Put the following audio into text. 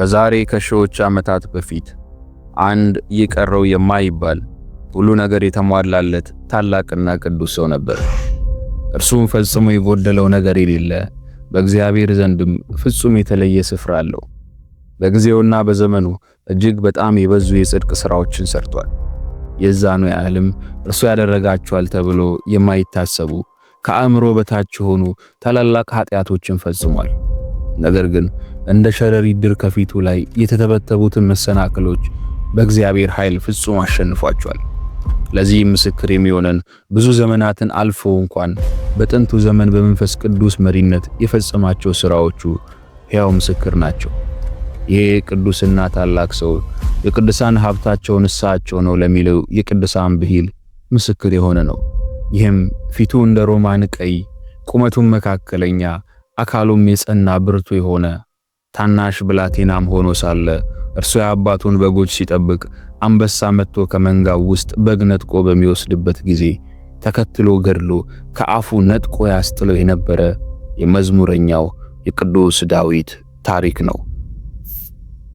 ከዛሬ ከሺዎች ዓመታት በፊት አንድ የቀረው የማይባል ሁሉ ነገር የተሟላለት ታላቅና ቅዱስ ሰው ነበር። እርሱም ፈጽሞ የጎደለው ነገር የሌለ በእግዚአብሔር ዘንድም ፍጹም የተለየ ስፍራ አለው። በጊዜውና በዘመኑ እጅግ በጣም የበዙ የጽድቅ ሥራዎችን ሰርቷል። የዛኑ ያህልም እርሱ ያደረጋቸዋል ተብሎ የማይታሰቡ ከአእምሮ በታች የሆኑ ታላላቅ ኃጢአቶችን ፈጽሟል። ነገር ግን እንደ ሸረሪት ድር ከፊቱ ላይ የተተበተቡትን መሰናክሎች በእግዚአብሔር ኃይል ፍጹም አሸንፏቸዋል። ለዚህ ምስክር የሚሆነን ብዙ ዘመናትን አልፎ እንኳን በጥንቱ ዘመን በመንፈስ ቅዱስ መሪነት የፈጸማቸው ሥራዎቹ ሕያው ምስክር ናቸው። ይሄ ቅዱስና ታላቅ ሰው የቅዱሳን ሀብታቸው ንስሐቸው ነው ለሚለው የቅዱሳን ብሂል ምስክር የሆነ ነው። ይህም ፊቱ እንደ ሮማን ቀይ፣ ቁመቱም መካከለኛ፣ አካሉም የጸና ብርቱ የሆነ ታናሽ ብላቴናም ሆኖ ሳለ እርሱ የአባቱን በጎች ሲጠብቅ አንበሳ መጥቶ ከመንጋው ውስጥ በግ ነጥቆ በሚወስድበት ጊዜ ተከትሎ ገድሎ ከአፉ ነጥቆ ያስጥለው የነበረ የመዝሙረኛው የቅዱስ ዳዊት ታሪክ ነው።